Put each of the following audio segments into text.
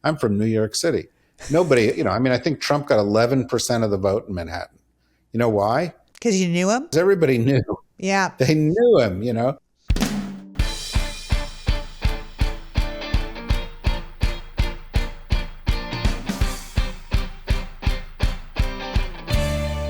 I'm from New York City. Nobody, I think Trump got 11% of the vote in Manhattan. You know why? Because you knew him? Because everybody knew. Yeah. They knew him.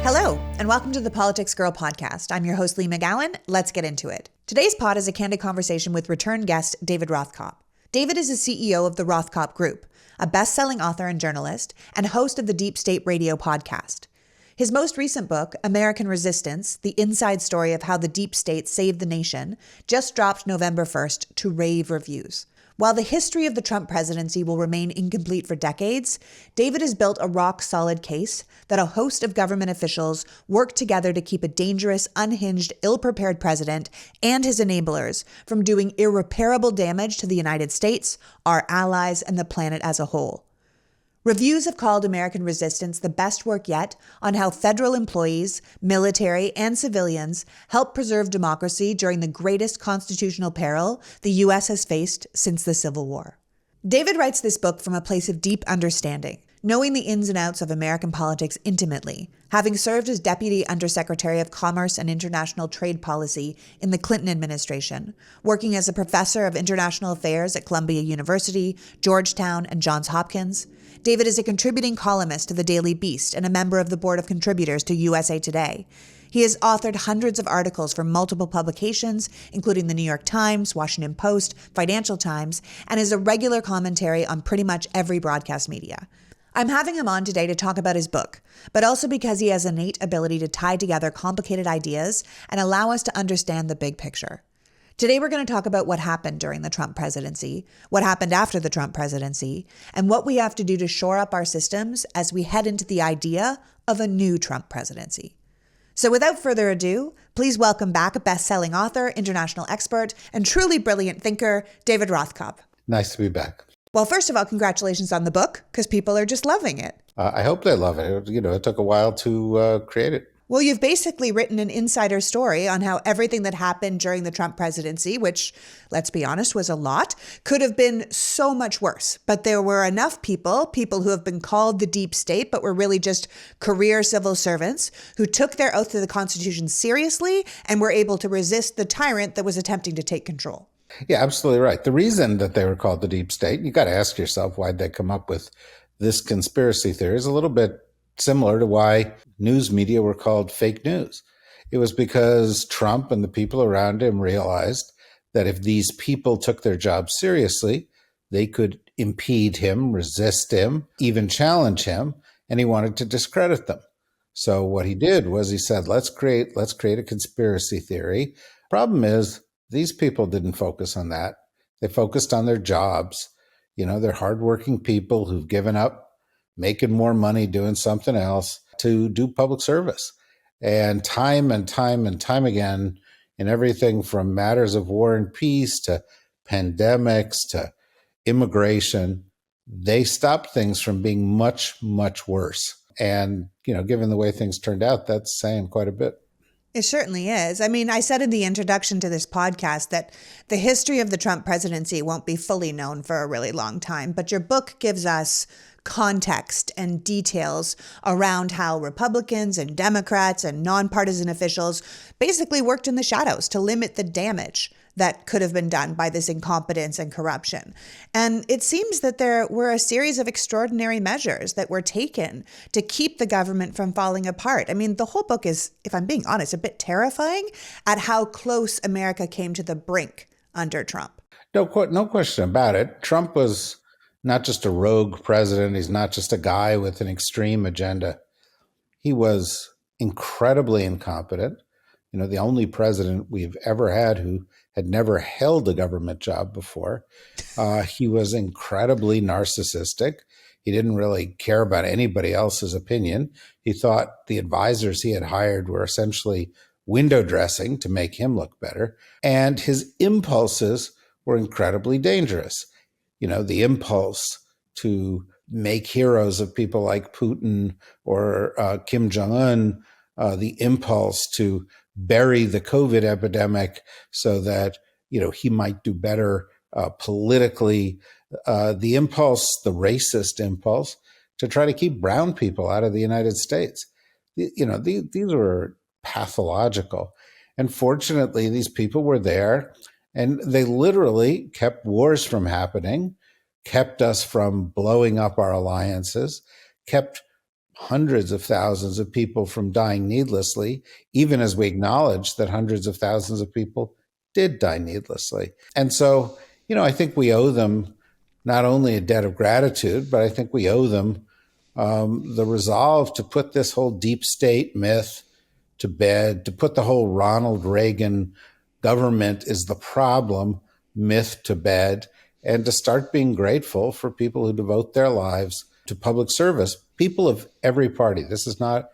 Hello, and welcome to the Politics Girl podcast. I'm your host, Lee McGowan. Let's get into it. Today's pod is a candid conversation with return guest David Rothkopf. David is the CEO of the Rothkopf Group, a best-selling author and journalist, and host of the Deep State Radio podcast. His most recent book, American Resistance, the inside story of how the deep state saved the nation, just dropped November 1st to rave reviews. While the history of the Trump presidency will remain incomplete for decades, David has built a rock-solid case that a host of government officials worked together to keep a dangerous, unhinged, ill-prepared president and his enablers from doing irreparable damage to the United States, our allies, and the planet as a whole. Reviews have called American Resistance the best work yet on how federal employees, military, and civilians help preserve democracy during the greatest constitutional peril the U.S. has faced since the Civil War. David writes this book from a place of deep understanding, knowing the ins and outs of American politics intimately, having served as Deputy Undersecretary of Commerce and International Trade Policy in the Clinton administration, working as a professor of international affairs at Columbia University, Georgetown, and Johns Hopkins. David is a contributing columnist to the Daily Beast and a member of the board of contributors to USA Today. He has authored hundreds of articles for multiple publications, including the New York Times, Washington Post, Financial Times, and is a regular commentary on pretty much every broadcast media. I'm having him on today to talk about his book, but also because he has an innate ability to tie together complicated ideas and allow us to understand the big picture. Today, we're going to talk about what happened during the Trump presidency, what happened after the Trump presidency, and what we have to do to shore up our systems as we head into the idea of a new Trump presidency. So without further ado, please welcome back a best-selling author, international expert, and truly brilliant thinker, David Rothkopf. Nice to be back. Well, first of all, congratulations on the book, because people are just loving it. I hope they love it. It took a while to create it. Well, you've basically written an insider story on how everything that happened during the Trump presidency, which, let's be honest, was a lot, could have been so much worse. But there were enough people who have been called the deep state, but were really just career civil servants, who took their oath to the Constitution seriously and were able to resist the tyrant that was attempting to take control. Yeah, absolutely right. The reason that they were called the deep state, you got to ask yourself, why'd they come up with this conspiracy theory? Is a little bit similar to why news media were called fake news. It was because Trump and the people around him realized that if these people took their job seriously, they could impede him, resist him, even challenge him, and he wanted to discredit them. So what he did was he said, let's create a conspiracy theory. Problem is, these people didn't focus on that. They focused on their jobs. They're hardworking people who've given up making more money doing something else to do public service. And time again, in everything from matters of war and peace to pandemics to immigration, they stopped things from being much, much worse. And, given the way things turned out, that's saying quite a bit. It certainly is. I mean, I said in the introduction to this podcast that the history of the Trump presidency won't be fully known for a really long time, but your book gives us context and details around how Republicans and Democrats and nonpartisan officials basically worked in the shadows to limit the damage that could have been done by this incompetence and corruption. And it seems that there were a series of extraordinary measures that were taken to keep the government from falling apart. I mean, the whole book is, if I'm being honest, a bit terrifying at how close America came to the brink under Trump. No question about it. Trump was not just a rogue president. He's not just a guy with an extreme agenda. He was incredibly incompetent. The only president we've ever had who had never held a government job before. He was incredibly narcissistic. He didn't really care about anybody else's opinion. He thought the advisors he had hired were essentially window dressing to make him look better. And his impulses were incredibly dangerous. The impulse to make heroes of people like Putin or Kim Jong-un, the impulse to bury the COVID epidemic so that, he might do better politically, the impulse, the racist impulse, to try to keep brown people out of the United States. These were pathological. And fortunately, these people were there, and they literally kept wars from happening, kept us from blowing up our alliances, kept hundreds of thousands of people from dying needlessly, even as we acknowledge that hundreds of thousands of people did die needlessly. And so, I think we owe them not only a debt of gratitude, but I think we owe them the resolve to put this whole deep state myth to bed, to put the whole Ronald Reagan government is the problem myth to bed, and to start being grateful for people who devote their lives to public service, people of every party. This is not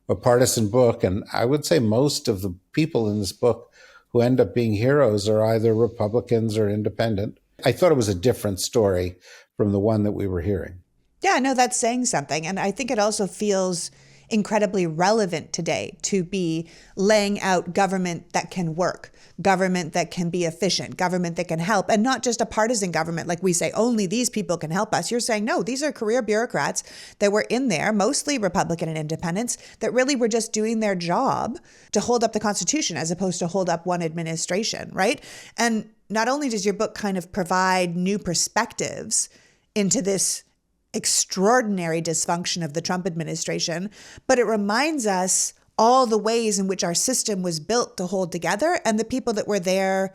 a partisan book, and I would say most of the people in this book who end up being heroes are either Republicans or independent. I thought it was a different story from the one that we were hearing. Yeah, no, that's saying something. And I think it also feels incredibly relevant today to be laying out government that can work, government that can be efficient, government that can help, and not just a partisan government. Like we say, only these people can help us. You're saying, no, these are career bureaucrats that were in there, mostly Republican and independents, that really were just doing their job to hold up the Constitution as opposed to hold up one administration, right? And not only does your book kind of provide new perspectives into this extraordinary dysfunction of the Trump administration, but it reminds us all the ways in which our system was built to hold together and the people that were there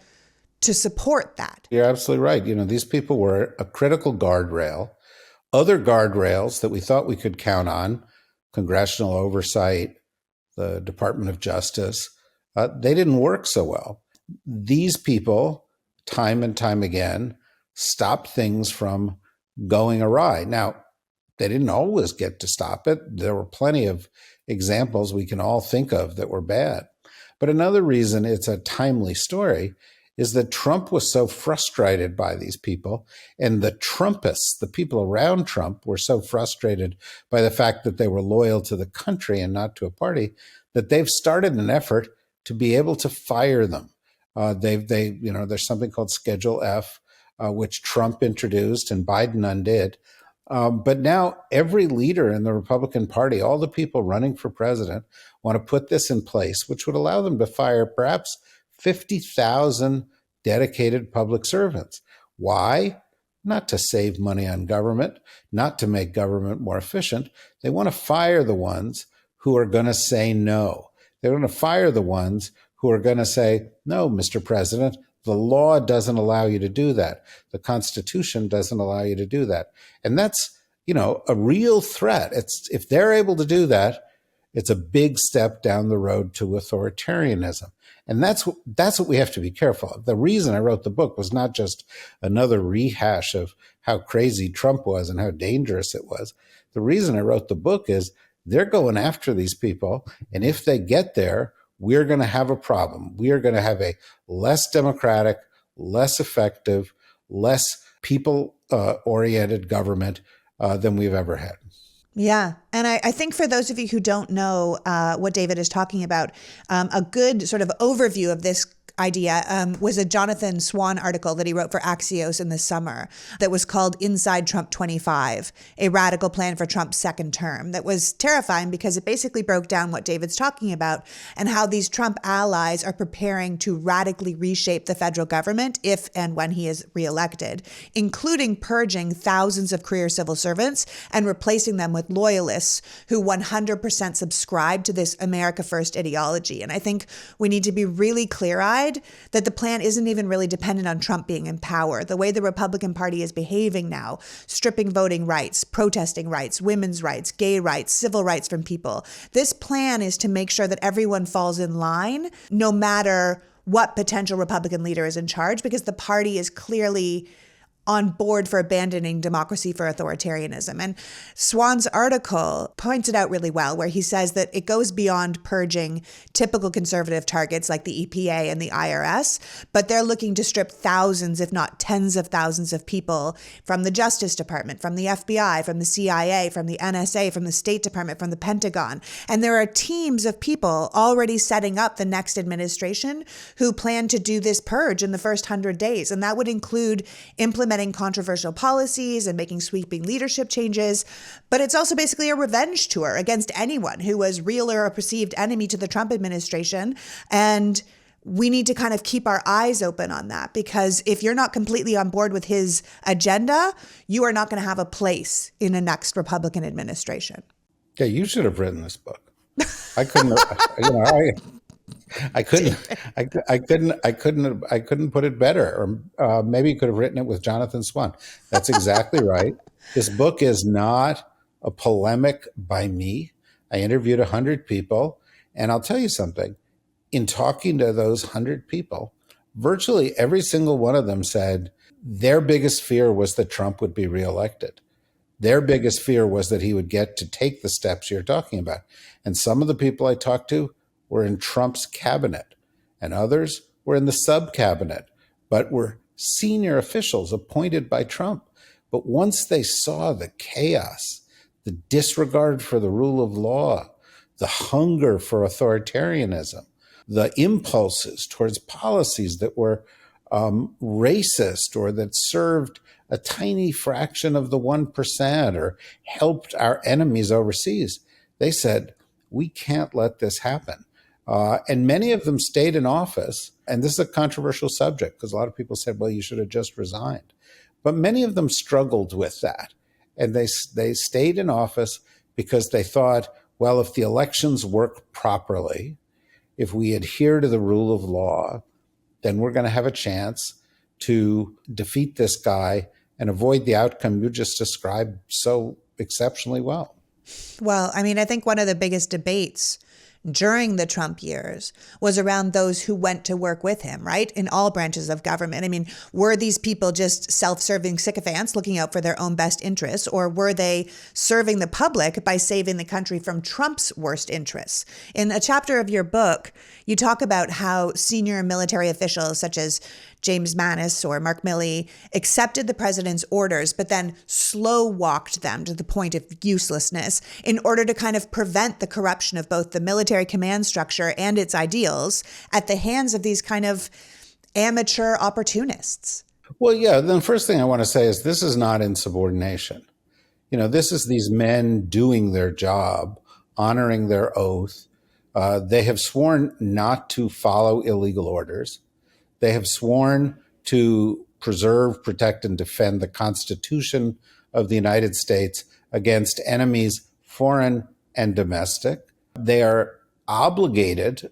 to support that. You're absolutely right. These people were a critical guardrail. Other guardrails that we thought we could count on, congressional oversight, the Department of Justice, they didn't work so well. These people, time and time again, stopped things from going awry. Now, they didn't always get to stop it. There were plenty of examples we can all think of that were bad. But another reason it's a timely story is that Trump was so frustrated by these people, and the Trumpists, the people around Trump, were so frustrated by the fact that they were loyal to the country and not to a party, that they've started an effort to be able to fire them. There's something called Schedule F, which Trump introduced and Biden undid. But now every leader in the Republican Party, all the people running for president, want to put this in place, which would allow them to fire perhaps 50,000 dedicated public servants. Why? Not to save money on government, not to make government more efficient. They want to fire the ones who are going to say no. They want to fire the ones who are going to say, no, Mr. President, the law doesn't allow you to do that. The Constitution doesn't allow you to do that. And that's, a real threat. If they're able to do that, it's a big step down the road to authoritarianism. And that's what we have to be careful of. The reason I wrote the book was not just another rehash of how crazy Trump was and how dangerous it was. The reason I wrote the book is they're going after these people. And if they get there, we're going to have a problem. We are going to have a less democratic, less effective, less people-oriented government than we've ever had. Yeah. And I think for those of you who don't know what David is talking about, a good sort of overview of this idea was a Jonathan Swan article that he wrote for Axios in the summer that was called Inside Trump 25, a radical plan for Trump's second term. That was terrifying because it basically broke down what David's talking about and how these Trump allies are preparing to radically reshape the federal government if and when he is reelected, including purging thousands of career civil servants and replacing them with loyalists who 100% subscribe to this America First ideology. And I think we need to be really clear-eyed that the plan isn't even really dependent on Trump being in power. The way the Republican Party is behaving now, stripping voting rights, protesting rights, women's rights, gay rights, civil rights from people. This plan is to make sure that everyone falls in line, no matter what potential Republican leader is in charge, because the party is clearly on board for abandoning democracy for authoritarianism. And Swan's article points it out really well, where he says that it goes beyond purging typical conservative targets like the EPA and the IRS, but they're looking to strip thousands, if not tens of thousands of people from the Justice Department, from the FBI, from the CIA, from the NSA, from the State Department, from the Pentagon. And there are teams of people already setting up the next administration who plan to do this purge in the first 100 days. And that would include implementing implementing controversial policies and making sweeping leadership changes. But it's also basically a revenge tour against anyone who was real or a perceived enemy to the Trump administration. And we need to kind of keep our eyes open on that, because if you're not completely on board with his agenda, you are not going to have a place in a next Republican administration. Yeah, you should have written this book. I couldn't, I couldn't, I couldn't put it better. Or maybe you could have written it with Jonathan Swan. That's exactly right. This book is not a polemic by me. I interviewed 100 people, and I'll tell you something. In talking to those 100 people, virtually every single one of them said their biggest fear was that Trump would be reelected. Their biggest fear was that he would get to take the steps you're talking about. And some of the people I talked to were in Trump's cabinet, and others were in the sub-cabinet, but were senior officials appointed by Trump. But once they saw the chaos, the disregard for the rule of law, the hunger for authoritarianism, the impulses towards policies that were racist or that served a tiny fraction of the 1% or helped our enemies overseas, they said, we can't let this happen. And many of them stayed in office. And this is a controversial subject because a lot of people said, well, you should have just resigned. But many of them struggled with that. And they stayed in office because they thought, well, if the elections work properly, if we adhere to the rule of law, then we're going to have a chance to defeat this guy and avoid the outcome you just described so exceptionally well. Well, I mean, I think one of the biggest debates during the Trump years was around those who went to work with him, right? In all branches of government. I mean, were these people just self-serving sycophants looking out for their own best interests, or were they serving the public by saving the country from Trump's worst interests? In a chapter of your book, you talk about how senior military officials such as James Mattis or Mark Milley accepted the president's orders, but then slow walked them to the point of uselessness in order to kind of prevent the corruption of both the military command structure and its ideals at the hands of these kind of amateur opportunists. Well, yeah, the first thing I want to say is this is not insubordination. You know, this is these men doing their job, honoring their oath. They have sworn not to follow illegal orders. They have sworn to preserve, protect, and defend the Constitution of the United States against enemies, foreign and domestic. They are obligated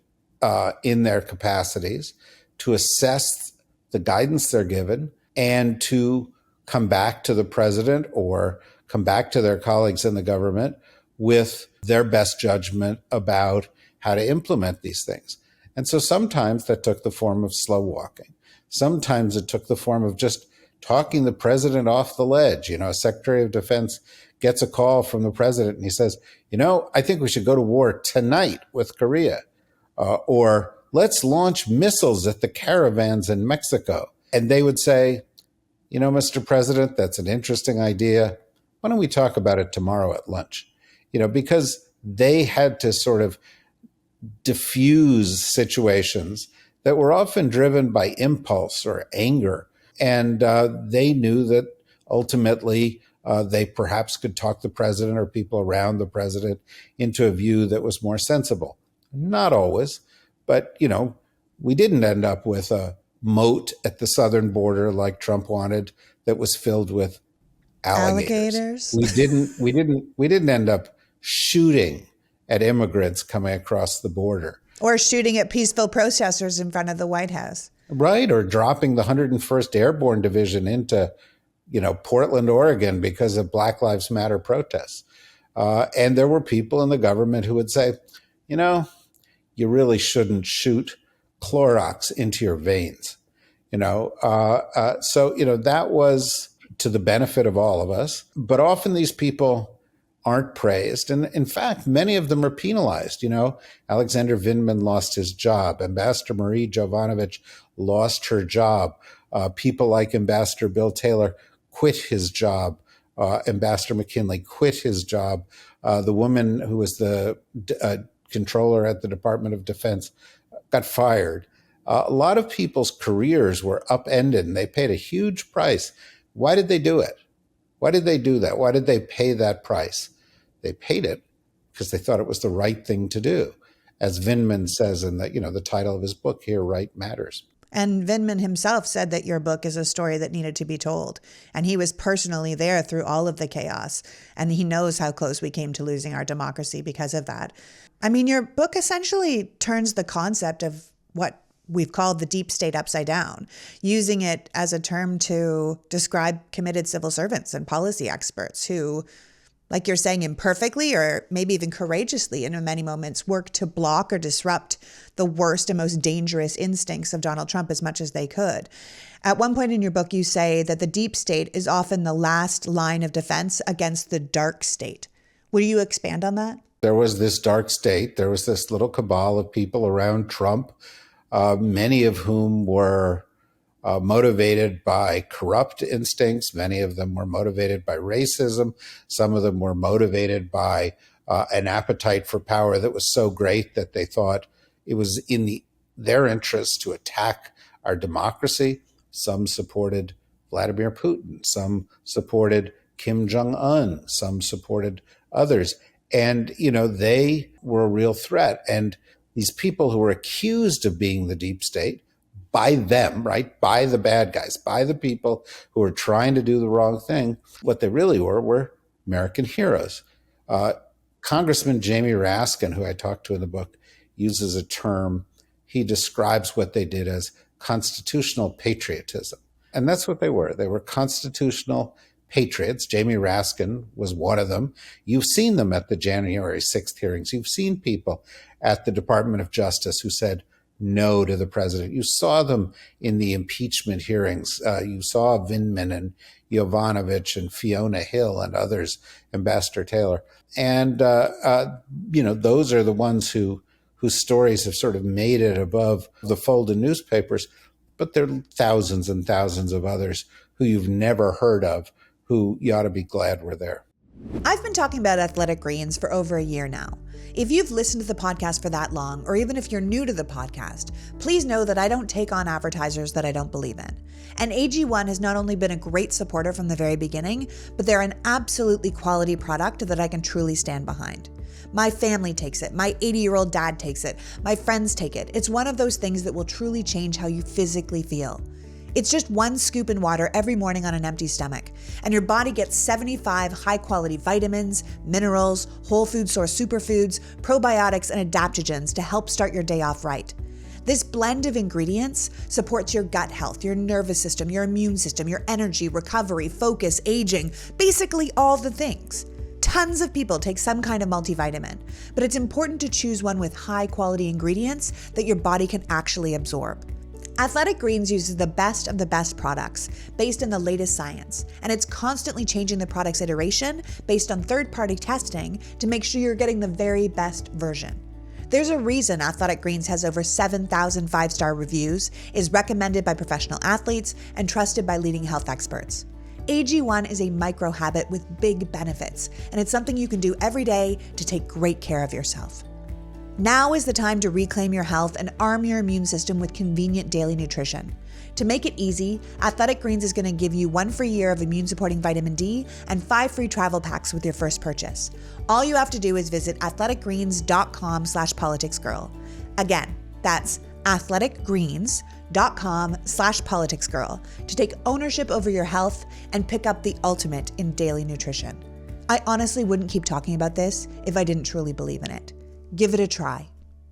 in their capacities to assess the guidance they're given and to come back to the president or come back to their colleagues in the government with their best judgment about how to implement these things. And so sometimes that took the form of slow walking. Sometimes it took the form of just talking the president off the ledge. You know, a Secretary of Defense gets a call from the president and he says, you know, I think we should go to war tonight with Korea. Or let's launch missiles at the caravans in Mexico. And they would say, you know, Mr. President, that's an interesting idea. Why don't we talk about it tomorrow at lunch? You know, because they had to sort of diffuse situations that were often driven by impulse or anger. And they knew that ultimately they perhaps could talk the president or people around the president into a view that was more sensible. Not always, but, you know, we didn't end up with a moat at the southern border like Trump wanted that was filled with alligators. We didn't end up shooting at immigrants coming across the border. Or shooting at peaceful protesters in front of the White House. Right, or dropping the 101st Airborne Division into, you know, Portland, Oregon because of Black Lives Matter protests. And there were people in the government who would say, you know, you really shouldn't shoot Clorox into your veins. You know, so, you know, that was to the benefit of all of us. But often these people aren't praised. And in fact, many of them are penalized. You know, Alexander Vindman lost his job. Ambassador Marie Jovanovic lost her job. People like Ambassador Bill Taylor quit his job. Ambassador McKinley quit his job. The woman who was the controller at the Department of Defense got fired. A lot of people's careers were upended and they paid a huge price Why did they do it? Why did they do that? Why did they pay that price? They paid it because they thought it was the right thing to do. As Vindman says in the title of his book here, Right Matters. And Vindman himself said that your book is a story that needed to be told. And he was personally there through all of the chaos. And he knows how close we came to losing our democracy because of that. I mean, your book essentially turns the concept of what we've called the deep state upside down, using it as a term to describe committed civil servants and policy experts who, like you're saying, imperfectly or maybe even courageously in many moments, work to block or disrupt the worst and most dangerous instincts of Donald Trump as much as they could. At one point in your book, you say that the deep state is often the last line of defense against the dark state. Will you expand on that? There was this dark state. There was this little cabal of people around Trump, many of whom were motivated by corrupt instincts. Many of them were motivated by racism. Some of them were motivated by an appetite for power that was so great that they thought it was in their interest to attack our democracy. Some supported Vladimir Putin. Some supported Kim Jong-un. Some supported others. And, they were a real threat. And these people who were accused of being the deep state by them, right, by the bad guys, by the people who were trying to do the wrong thing, what they really were American heroes. Congressman Jamie Raskin, who I talked to in the book, uses a term. He describes what they did as constitutional patriotism. And that's what they were. They were constitutional patriots. Jamie Raskin was one of them. You've seen them at the January 6th hearings. You've seen people at the Department of Justice who said no to the president. You saw them in the impeachment hearings. You saw Vindman and Yovanovitch and Fiona Hill and others, Ambassador Taylor. And, those are the ones whose stories have sort of made it above the fold in newspapers. But there are thousands and thousands of others who you've never heard of, who you ought to be glad were there. I've been talking about athletic greens for over a year now. If you've listened to the podcast for that long, or even if you're new to the podcast, please know that I don't take on advertisers that I don't believe in. And AG1 has not only been a great supporter from the very beginning, but they're an absolutely quality product that I can truly stand behind. My family takes it. My 80-year-old dad takes it. My friends take it. It's one of those things that will truly change how you physically feel. It's just one scoop in water every morning on an empty stomach, and your body gets 75 high-quality vitamins, minerals, whole food source superfoods, probiotics, and adaptogens to help start your day off right. This blend of ingredients supports your gut health, your nervous system, your immune system, your energy, recovery, focus, aging, basically all the things. Tons of people take some kind of multivitamin, but it's important to choose one with high-quality ingredients that your body can actually absorb. Athletic Greens uses the best of the best products based on the latest science, and it's constantly changing the product's iteration based on third-party testing to make sure you're getting the very best version. There's a reason Athletic Greens has over 7,000 five-star reviews, is recommended by professional athletes, and trusted by leading health experts. AG1 is a micro habit with big benefits, and it's something you can do every day to take great care of yourself. Now is the time to reclaim your health and arm your immune system with convenient daily nutrition. To make it easy, Athletic Greens is going to give you 1 free year of immune-supporting vitamin D and 5 free travel packs with your first purchase. All you have to do is visit athleticgreens.com/politicsgirl. Again, that's athleticgreens.com/politicsgirl to take ownership over your health and pick up the ultimate in daily nutrition. I honestly wouldn't keep talking about this if I didn't truly believe in it. Give it a try.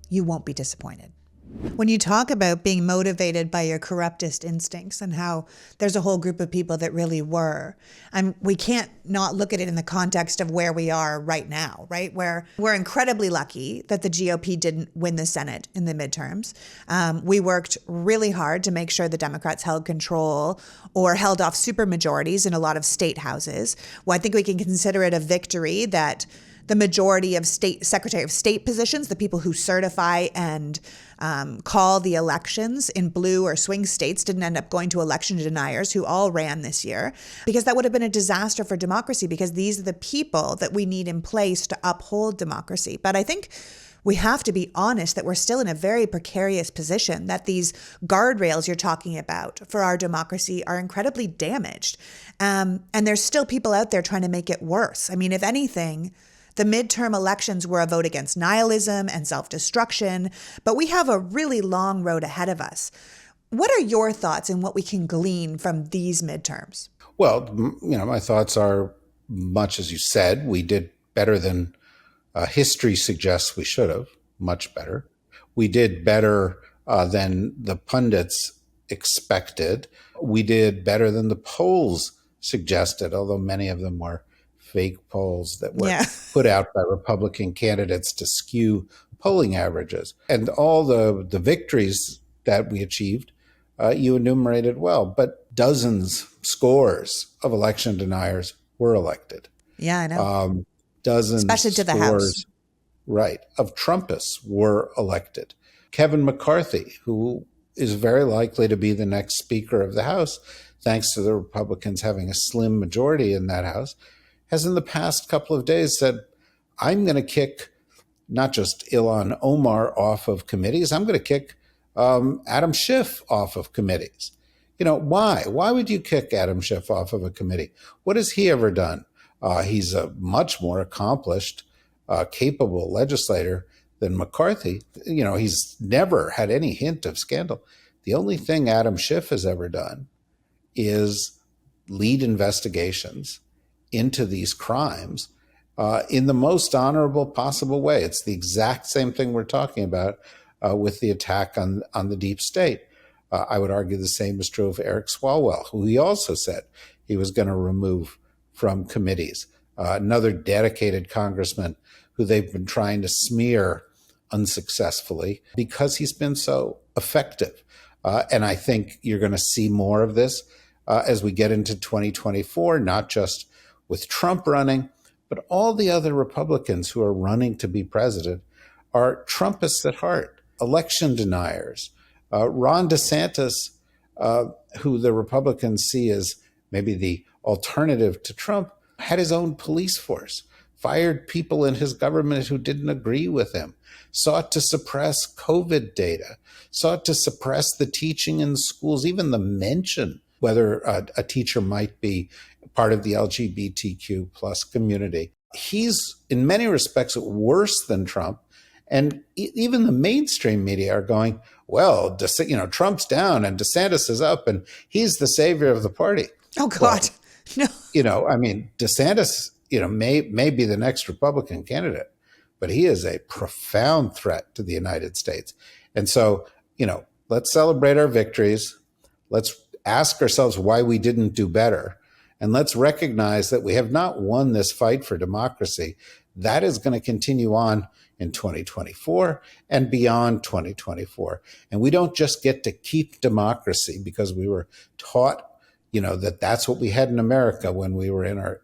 You won't be disappointed. When you talk about being motivated by your corruptest instincts and how there's a whole group of people that really were, we can't not look at it in the context of where we are right now, right? Where we're incredibly lucky that the GOP didn't win the Senate in the midterms. We worked really hard to make sure the Democrats held control or held off supermajorities in a lot of state houses. Well, I think we can consider it a victory that the majority of state Secretary of State positions, the people who certify and call the elections in blue or swing states, didn't end up going to election deniers who all ran this year, because that would have been a disaster for democracy, because these are the people that we need in place to uphold democracy. But I think we have to be honest that we're still in a very precarious position, that these guardrails you're talking about for our democracy are incredibly damaged. And there's still people out there trying to make it worse. I mean, if anything, the midterm elections were a vote against nihilism and self-destruction, but we have a really long road ahead of us. What are your thoughts and what we can glean from these midterms? Well, my thoughts are much as you said. We did better than history suggests we should have, much better. We did better than the pundits expected. We did better than the polls suggested, although many of them were fake polls that were put out by Republican candidates to skew polling averages. And all the victories that we achieved, you enumerated well, but dozens, scores of election deniers were elected. Yeah, I know. Dozens, especially to the House. Right, of Trumpists were elected. Kevin McCarthy, who is very likely to be the next Speaker of the House, thanks to the Republicans having a slim majority in that House, has in the past couple of days said, I'm going to kick not just Ilhan Omar off of committees, I'm going to kick Adam Schiff off of committees. Why? Why would you kick Adam Schiff off of a committee? What has he ever done? He's a much more accomplished, capable legislator than McCarthy. He's never had any hint of scandal. The only thing Adam Schiff has ever done is lead investigations into these crimes in the most honorable possible way. It's the exact same thing we're talking about with the attack on the deep state. I would argue the same is true of Eric Swalwell, who he also said he was going to remove from committees. Another dedicated congressman who they've been trying to smear unsuccessfully because he's been so effective. And I think you're going to see more of this as we get into 2024, not just with Trump running, but all the other Republicans who are running to be president are Trumpists at heart, election deniers. Ron DeSantis, who the Republicans see as maybe the alternative to Trump, had his own police force, fired people in his government who didn't agree with him, sought to suppress COVID data, sought to suppress the teaching in schools, even the mention whether a teacher might be part of the LGBTQ plus community. He's in many respects worse than Trump. And even the mainstream media are going, well, Trump's down and DeSantis is up and he's the savior of the party. Oh, God. Well, no. DeSantis, may be the next Republican candidate, but he is a profound threat to the United States. And so, let's celebrate our victories. Let's ask ourselves why we didn't do better. And let's recognize that we have not won this fight for democracy. That is going to continue on in 2024 and beyond 2024. And we don't just get to keep democracy because we were taught, that that's what we had in America when we were in our,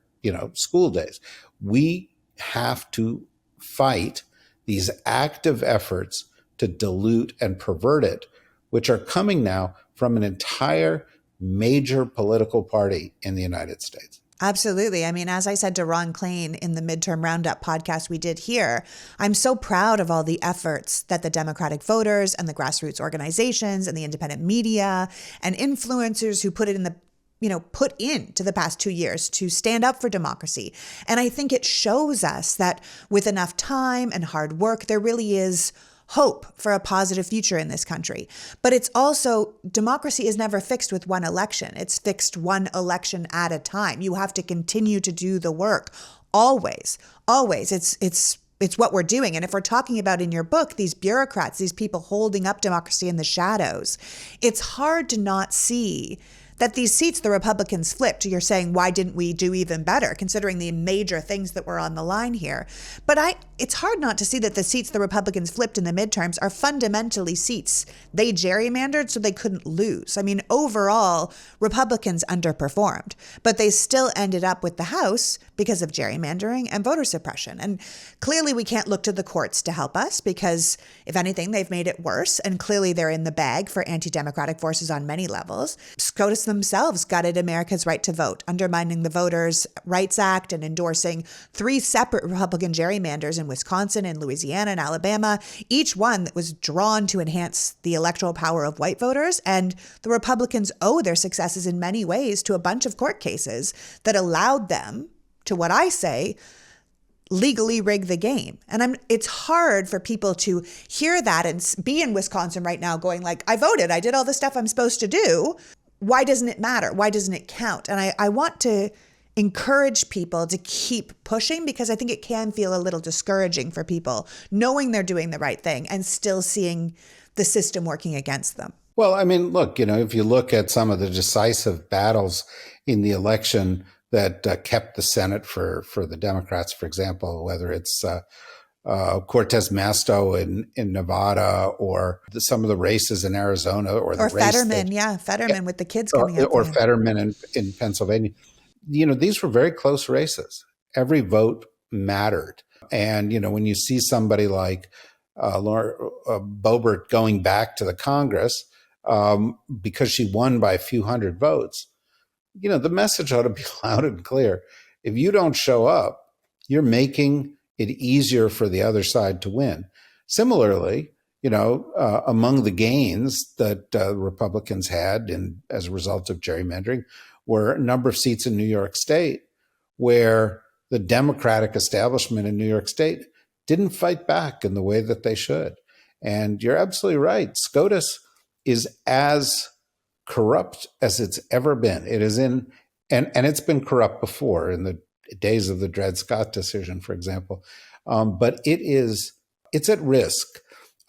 school days. We have to fight these active efforts to dilute and pervert it, which are coming now from an entire major political party in the United States. Absolutely. I mean, as I said to Ron Klain in the Midterm Roundup podcast we did here, I'm so proud of all the efforts that the Democratic voters and the grassroots organizations and the independent media and influencers who put into the past 2 years to stand up for democracy. And I think it shows us that with enough time and hard work, there really is hope for a positive future in this country. But it's also, democracy is never fixed with one election. It's fixed one election at a time. You have to continue to do the work. Always. It's what we're doing. And if we're talking about in your book, these bureaucrats, these people holding up democracy in the shadows, it's hard to not see that these seats the Republicans flipped, you're saying, why didn't we do even better, considering the major things that were on the line here? But it's hard not to see that the seats the Republicans flipped in the midterms are fundamentally seats they gerrymandered so they couldn't lose. I mean, overall, Republicans underperformed, but they still ended up with the House because of gerrymandering and voter suppression. And clearly we can't look to the courts to help us because, if anything, they've made it worse. And clearly they're in the bag for anti-democratic forces on many levels. SCOTUS themselves gutted America's right to vote, undermining the Voters' Rights Act and endorsing 3 separate Republican gerrymanders in Wisconsin and Louisiana and Alabama, each one that was drawn to enhance the electoral power of white voters. And the Republicans owe their successes in many ways to a bunch of court cases that allowed them to, what I say, legally rig the game. And it's hard for people to hear that and be in Wisconsin right now going like, I voted, I did all the stuff I'm supposed to do. Why doesn't it matter? Why doesn't it count? And I want to encourage people to keep pushing, because I think it can feel a little discouraging for people knowing they're doing the right thing and still seeing the system working against them. Well, I mean, look, if you look at some of the decisive battles in the election that kept the Senate for the Democrats, for example, whether it's Cortez Masto in Nevada, or some of the races in Arizona, or the Fetterman, Fetterman with the kids coming up. Or Fetterman in Pennsylvania. These were very close races. Every vote mattered. And, when you see somebody like Laura Boebert going back to the Congress because she won by a few hundred votes, the message ought to be loud and clear. If you don't show up, you're making it easier for the other side to win. Similarly, among the gains that Republicans had as a result of gerrymandering were a number of seats in New York State where the Democratic establishment in New York State didn't fight back in the way that they should. And you're absolutely right. SCOTUS is as corrupt as it's ever been. It is and it's been corrupt before in the days of the Dred Scott decision, for example. But it's at risk.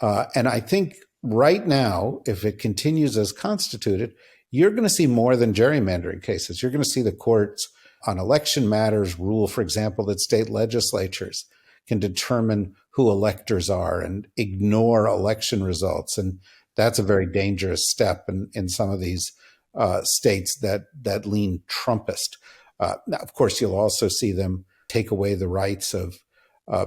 And I think right now, if it continues as constituted, you're going to see more than gerrymandering cases. You're going to see the courts on election matters rule, for example, that state legislatures can determine who electors are and ignore election results. And that's a very dangerous step in some of these states that lean Trumpist. Now, of course, you'll also see them take away the rights of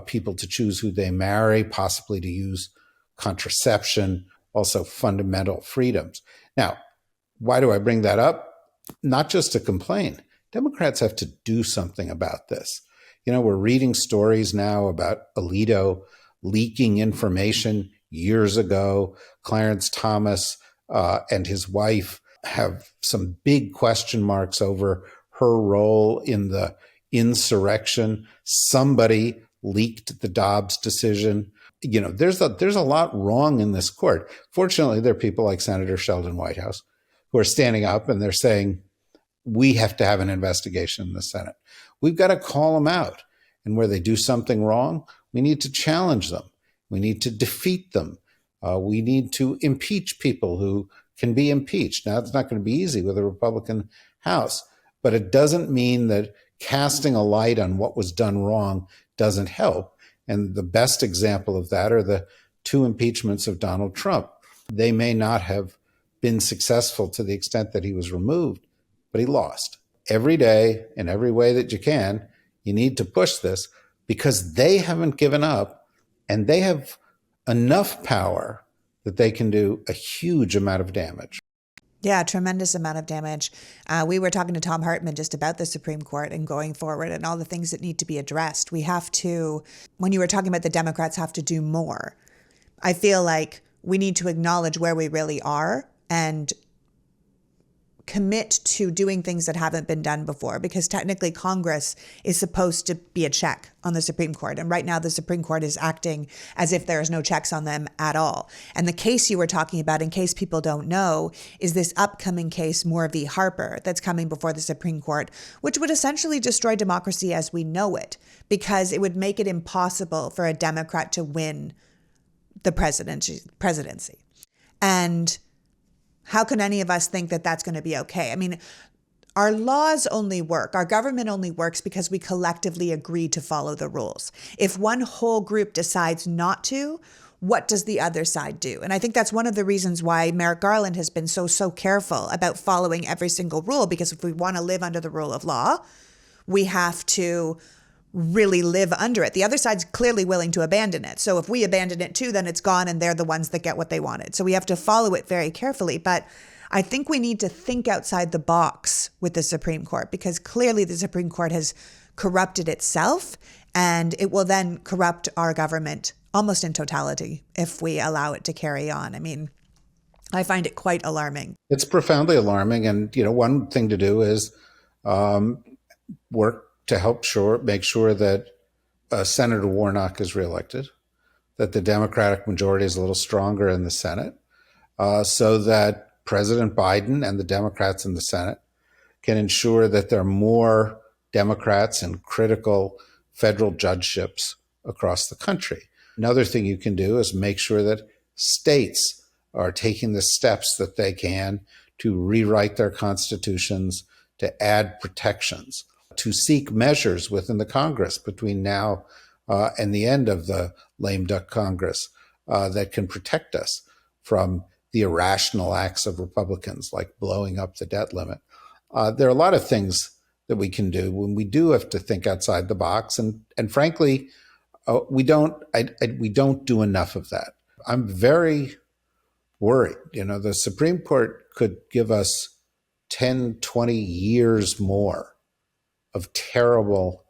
people to choose who they marry, possibly to use contraception, also fundamental freedoms. Now, why do I bring that up? Not just to complain. Democrats have to do something about this. We're reading stories now about Alito leaking information years ago. Clarence Thomas and his wife have some big question marks over her role in the insurrection. Somebody leaked the Dobbs decision. There's a lot wrong in this court. Fortunately, there are people like Senator Sheldon Whitehouse who are standing up and they're saying, we have to have an investigation in the Senate. We've got to call them out. And where they do something wrong, we need to challenge them. We need to defeat them. We need to impeach people who can be impeached. Now, it's not going to be easy with a Republican House, but it doesn't mean that casting a light on what was done wrong doesn't help. And the best example of that are the 2 impeachments of Donald Trump. They may not have been successful to the extent that he was removed, but he lost. Every day, in every way that you can, you need to push this because they haven't given up and they have enough power that they can do a huge amount of damage. Yeah, a tremendous amount of damage. We were talking to Tom Hartman just about the Supreme Court and going forward and all the things that need to be addressed. We have to, when you were talking about the Democrats have to do more, I feel like we need to acknowledge where we really are and commit to doing things that haven't been done before, because technically Congress is supposed to be a check on the Supreme Court. And right now the Supreme Court is acting as if there is no checks on them at all. And the case you were talking about, in case people don't know, is this upcoming case, Moore v. Harper, that's coming before the Supreme Court, which would essentially destroy democracy as we know it, because it would make it impossible for a Democrat to win the presidency. And how can any of us think that that's going to be okay? I mean, our laws only work, our government only works because we collectively agree to follow the rules. If one whole group decides not to, what does the other side do? And I think that's one of the reasons why Merrick Garland has been so careful about following every single rule, because if we want to live under the rule of law, we have to really live under it. The other side's clearly willing to abandon it. So if we abandon it too, then it's gone and they're the ones that get what they wanted. So we have to follow it very carefully. But I think we need to think outside the box with the Supreme Court, because clearly the Supreme Court has corrupted itself, and it will then corrupt our government almost in totality if we allow it to carry on. I mean, I find it quite alarming. It's profoundly alarming. And, one thing to do is work to make sure that Senator Warnock is reelected, that the Democratic majority is a little stronger in the Senate, so that President Biden and the Democrats in the Senate can ensure that there are more Democrats in critical federal judgeships across the country. Another thing you can do is make sure that states are taking the steps that they can to rewrite their constitutions, to add protections, to seek measures within the Congress between now and the end of the lame duck Congress that can protect us from the irrational acts of Republicans, like blowing up the debt limit. There are a lot of things that we can do when we do have to think outside the box, and frankly, we don't do enough of that. I'm very worried. The Supreme Court could give us 10, 20 years more of terrible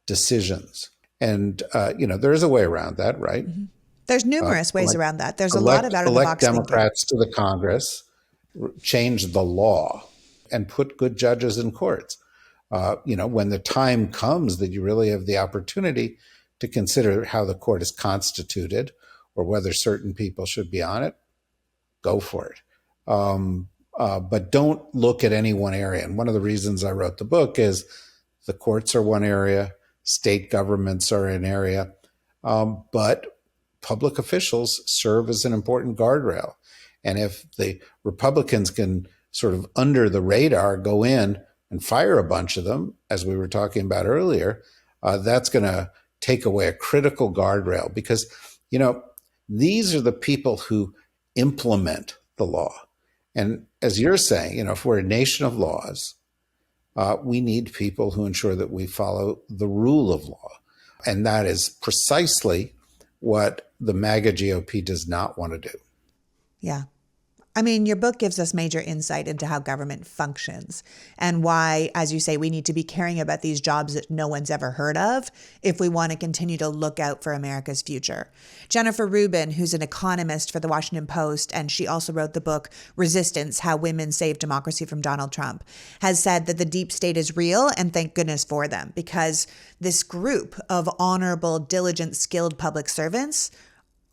decisions. And, there is a way around that, right? Mm-hmm. There's numerous ways around that. There's a lot of out-of-the-box thinking. Elect Democrats to the Congress, change the law, and put good judges in courts. When the time comes that you really have the opportunity to consider how the court is constituted or whether certain people should be on it, go for it. But don't look at any one area. And one of the reasons I wrote the book is the courts are one area, state governments are an area, but public officials serve as an important guardrail. And if the Republicans can sort of under the radar go in and fire a bunch of them, as we were talking about earlier, that's going to take away a critical guardrail, because, these are the people who implement the law. And as you're saying, if we're a nation of laws, we need people who ensure that we follow the rule of law. And that is precisely what the MAGA GOP does not want to do. Yeah. I mean, your book gives us major insight into how government functions and why, as you say, we need to be caring about these jobs that no one's ever heard of if we want to continue to look out for America's future. Jennifer Rubin, who's an economist for the Washington Post, and she also wrote the book Resistance: How Women Saved Democracy from Donald Trump, has said that the deep state is real, and thank goodness for them, because this group of honorable, diligent, skilled public servants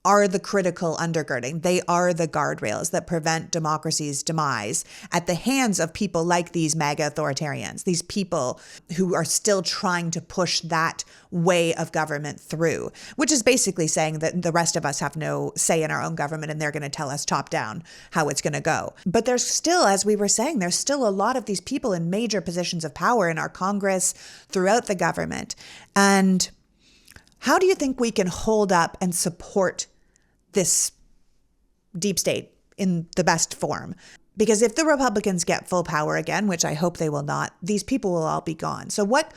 are the critical undergirding. They are the guardrails that prevent democracy's demise at the hands of people like these MAGA authoritarians, these people who are still trying to push that way of government through, which is basically saying that the rest of us have no say in our own government and they're going to tell us top down how it's going to go. But there's still, as we were saying, there's still a lot of these people in major positions of power in our Congress, throughout the government. And how do you think we can hold up and support this deep state in the best form? Because if the Republicans get full power again, which I hope they will not, these people will all be gone. So what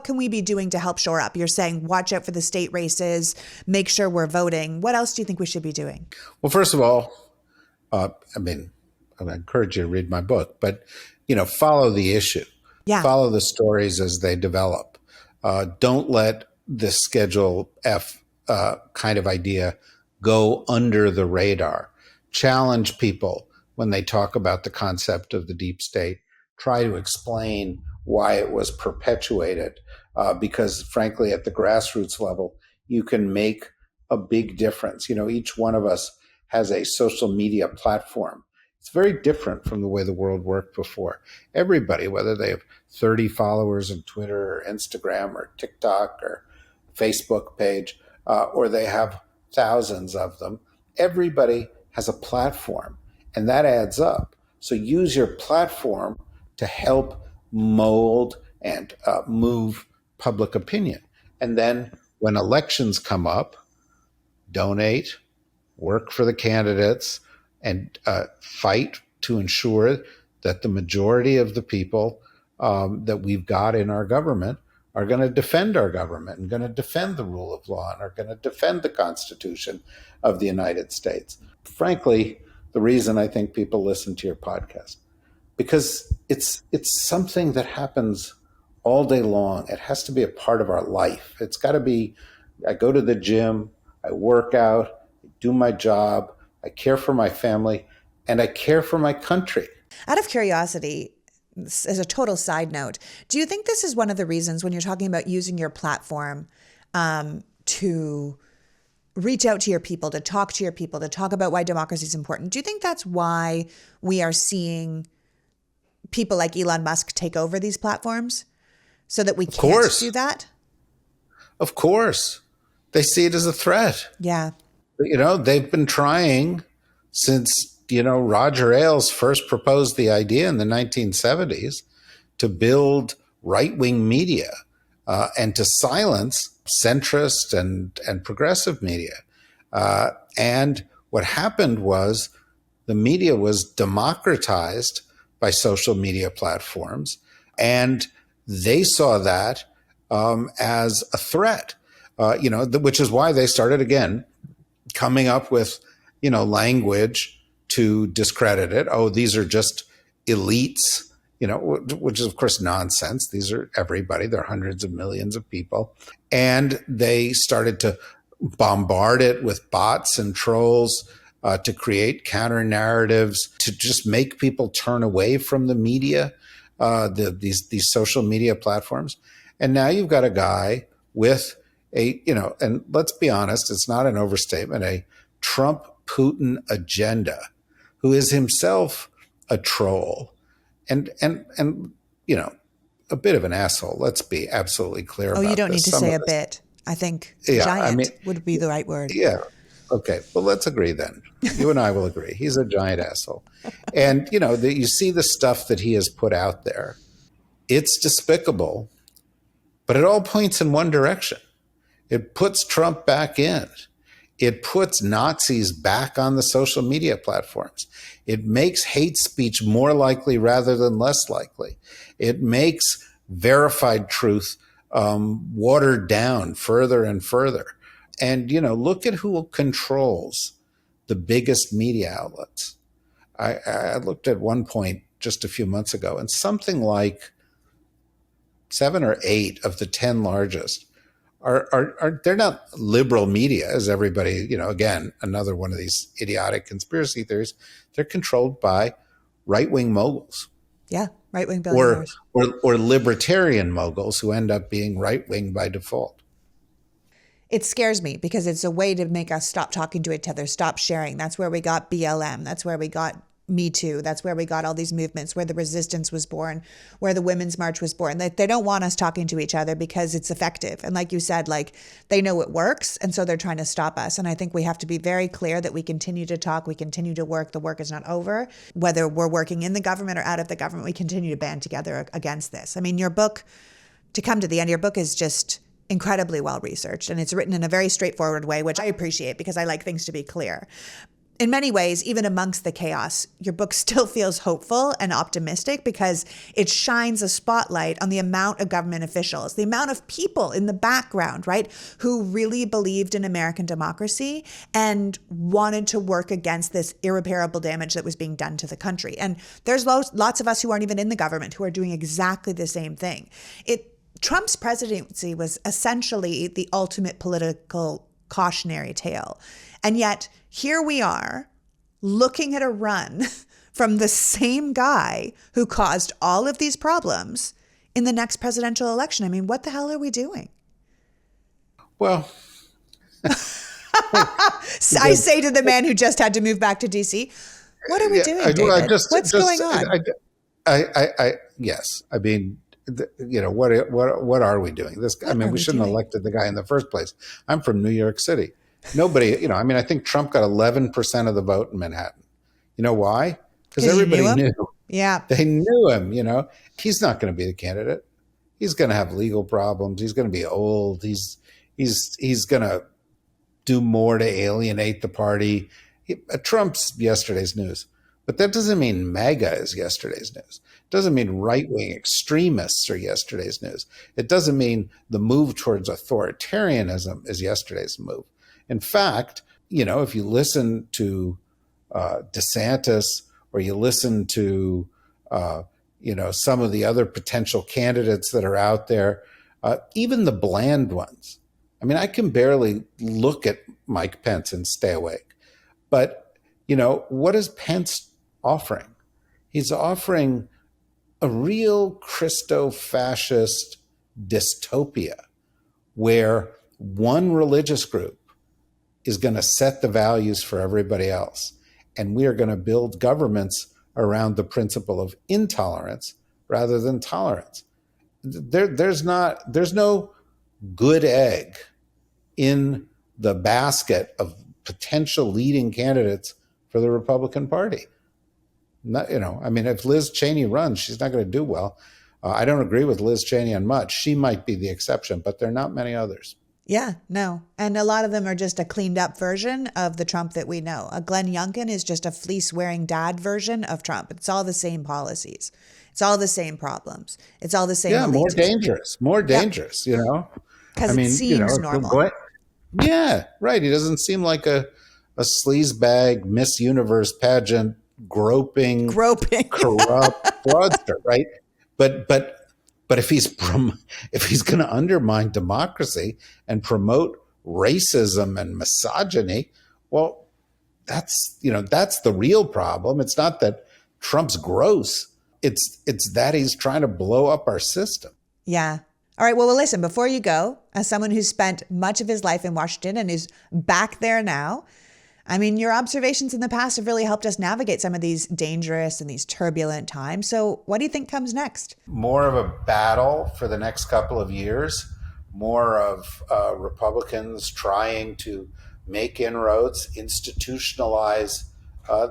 can we be doing to help shore up? You're saying watch out for the state races, make sure we're voting. What else do you think we should be doing? Well, first of all, I encourage you to read my book, but, follow the issue. Yeah. Follow the stories as they develop. Don't let this Schedule F kind of idea go under the radar. Challenge people when they talk about the concept of the deep state. Try to explain why it was perpetuated, because frankly, at the grassroots level, you can make a big difference. Each one of us has a social media platform. It's very different from the way the world worked before. Everybody, whether they have 30 followers on Twitter or Instagram or TikTok or Facebook page, or they have thousands of them, everybody has a platform, and that adds up. So use your platform to help mold and move public opinion. And then when elections come up, donate, work for the candidates, and fight to ensure that the majority of the people that we've got in our government are going to defend our government and going to defend the rule of law and are going to defend the Constitution of the United States. Frankly, the reason I think people listen to your podcast, because it's something that happens all day long. It has to be a part of our life. It's got to be, I go to the gym, I work out, I do my job, I care for my family, and I care for my country. Out of curiosity, as a total side note, do you think this is one of the reasons when you're talking about using your platform to reach out to your people, to talk to your people, to talk about why democracy is important? Do you think that's why we are seeing people like Elon Musk take over these platforms so that we can't do that? Of course. They see it as a threat. Yeah. They've been trying since, Roger Ailes first proposed the idea in the 1970s to build right-wing media and to silence centrist and progressive media. And what happened was the media was democratized by social media platforms, and they saw that as a threat, which is why they started, again, coming up with, language to discredit it. Oh, these are just elites, which is, of course, nonsense. These are everybody. There are hundreds of millions of people. And they started to bombard it with bots and trolls to create counter narratives, to just make people turn away from the media, these social media platforms. And now you've got a guy with and let's be honest, it's not an overstatement, a Trump-Putin agenda, who is himself a troll and a bit of an asshole. Let's be absolutely clear about this. Oh, you don't need to say a bit. I think giant would be the right word. Yeah. Okay. Well, let's agree then. You and I will agree. He's a giant asshole. And, you see the stuff that he has put out there. It's despicable, but it all points in one direction. It puts Trump back in. It puts Nazis back on the social media platforms. It makes hate speech more likely rather than less likely. It makes verified truth watered down further and further. And, look at who controls the biggest media outlets. I looked at one point just a few months ago, and something like 7 or 8 of the 10 largest are they're not liberal media, as everybody, again, another one of these idiotic conspiracy theories. They're controlled by right-wing moguls. Yeah, right-wing billionaires. Or libertarian moguls who end up being right-wing by default. It scares me because it's a way to make us stop talking to each other, stop sharing. That's where we got BLM. That's where we got Me Too. That's where we got all these movements, where the resistance was born, where the Women's March was born. They don't want us talking to each other because it's effective. And like you said, they know it works. And so they're trying to stop us. And I think we have to be very clear that we continue to talk. We continue to work. The work is not over. Whether we're working in the government or out of the government, we continue to band together against this. I mean, your book, to come to the end, your book is just incredibly well researched, and it's written in a very straightforward way, which I appreciate because I like things to be clear. In many ways, even amongst the chaos, your book still feels hopeful and optimistic because it shines a spotlight on the amount of government officials, the amount of people in the background, right, who really believed in American democracy and wanted to work against this irreparable damage that was being done to the country. And there's lots of us who aren't even in the government who are doing exactly the same thing. Trump's presidency was essentially the ultimate political cautionary tale. And yet here we are looking at a run from the same guy who caused all of these problems in the next presidential election. I mean, what the hell are we doing? Well, I say to the man who just had to move back to DC, what are we doing, David? What's going on? Yes. I mean, what are we doing? We shouldn't have elected the guy in the first place. I'm from New York City. Nobody, I think Trump got 11% of the vote in Manhattan. You know why? Because everybody knew. Yeah. They knew him, He's not going to be the candidate. He's going to have legal problems. He's going to be old. He's going to do more to alienate the party. Trump's yesterday's news. But that doesn't mean MAGA is yesterday's news. It doesn't mean right-wing extremists are yesterday's news. It doesn't mean the move towards authoritarianism is yesterday's move. In fact, if you listen to DeSantis, or you listen to some of the other potential candidates that are out there, even the bland ones. I mean, I can barely look at Mike Pence and stay awake. But, what is Pence offering? He's offering a real Christo-fascist dystopia where one religious group is going to set the values for everybody else. And we are going to build governments around the principle of intolerance rather than tolerance. There's no good egg in the basket of potential leading candidates for the Republican Party. If Liz Cheney runs, she's not going to do well. I don't agree with Liz Cheney on much. She might be the exception, but there are not many others. Yeah, no. And a lot of them are just a cleaned up version of the Trump that we know. A Glenn Youngkin is just a fleece wearing dad version of Trump. It's all the same policies. It's all the same problems. It's all the same. Yeah, elitism. more dangerous, Because it seems normal. Yeah, right. He doesn't seem like a sleazebag Miss Universe pageant groping corrupt fraudster, right? But if he's going to undermine democracy and promote racism and misogyny, well, that's the real problem. It's not that Trump's gross. It's that he's trying to blow up our system. Yeah. All right. Well, listen, before you go, as someone who's spent much of his life in Washington and is back there now, I mean, your observations in the past have really helped us navigate some of these dangerous and these turbulent times. So what do you think comes next? More of a battle for the next couple of years, more of Republicans trying to make inroads, institutionalize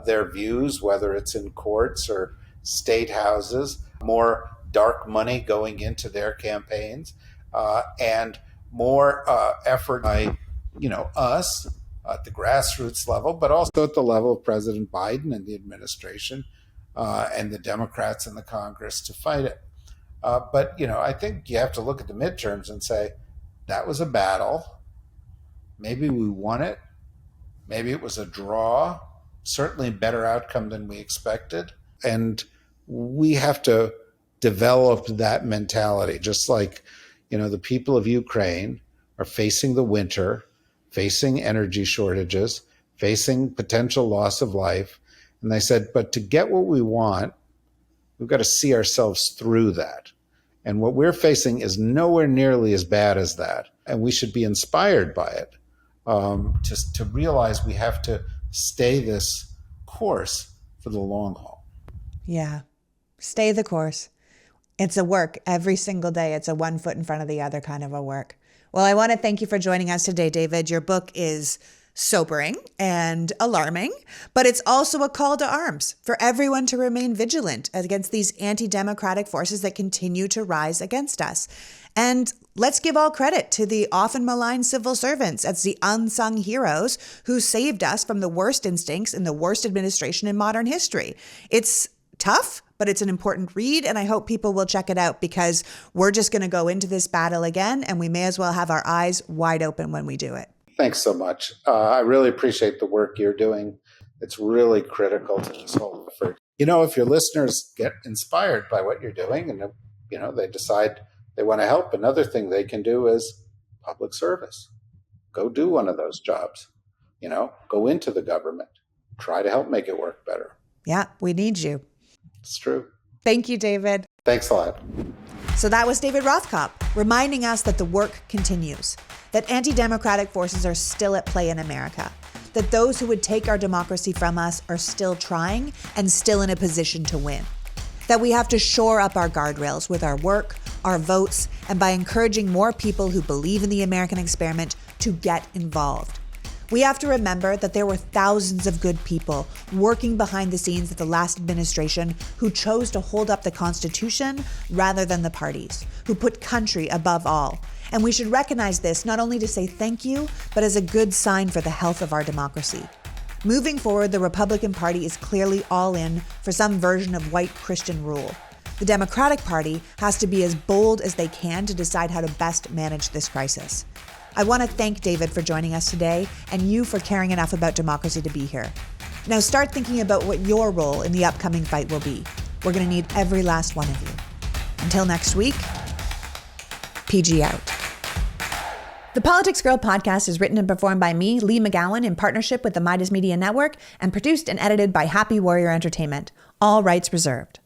their views, whether it's in courts or state houses, more dark money going into their campaigns, and more effort by us at the grassroots level, but also at the level of President Biden and the administration and the Democrats in the Congress to fight it. But I think you have to look at the midterms and say, that was a battle. Maybe we won it. Maybe it was a draw. Certainly a better outcome than we expected. And we have to develop that mentality, just like, the people of Ukraine are facing the winter, facing energy shortages, facing potential loss of life. And they said, but to get what we want, we've got to see ourselves through that. And what we're facing is nowhere nearly as bad as that. And we should be inspired by it, to realize we have to stay this course for the long haul. Yeah. Stay the course. It's a work every single day. It's a one foot in front of the other kind of a work. Well, I want to thank you for joining us today, David. Your book is sobering and alarming, but it's also a call to arms for everyone to remain vigilant against these anti-democratic forces that continue to rise against us. And let's give all credit to the often maligned civil servants as the unsung heroes who saved us from the worst instincts in the worst administration in modern history. It's tough, but it's an important read, and I hope people will check it out because we're just going to go into this battle again, and we may as well have our eyes wide open when we do it. Thanks so much. I really appreciate the work you're doing. It's really critical to this whole effort. If your listeners get inspired by what you're doing and, they decide they want to help, another thing they can do is public service. Go do one of those jobs. Go into the government. Try to help make it work better. Yeah, we need you. It's true. Thank you, David. Thanks a lot. So that was David Rothkopf reminding us that the work continues, that anti-democratic forces are still at play in America, that those who would take our democracy from us are still trying and still in a position to win, that we have to shore up our guardrails with our work, our votes, and by encouraging more people who believe in the American experiment to get involved. We have to remember that there were thousands of good people working behind the scenes of the last administration who chose to hold up the Constitution rather than the parties, who put country above all. And we should recognize this not only to say thank you, but as a good sign for the health of our democracy. Moving forward, the Republican Party is clearly all in for some version of white Christian rule. The Democratic Party has to be as bold as they can to decide how to best manage this crisis. I want to thank David for joining us today and you for caring enough about democracy to be here. Now start thinking about what your role in the upcoming fight will be. We're going to need every last one of you. Until next week, PG out. The Politics Girl podcast is written and performed by me, Lee McGowan, in partnership with the Midas Media Network, and produced and edited by Happy Warrior Entertainment. All rights reserved.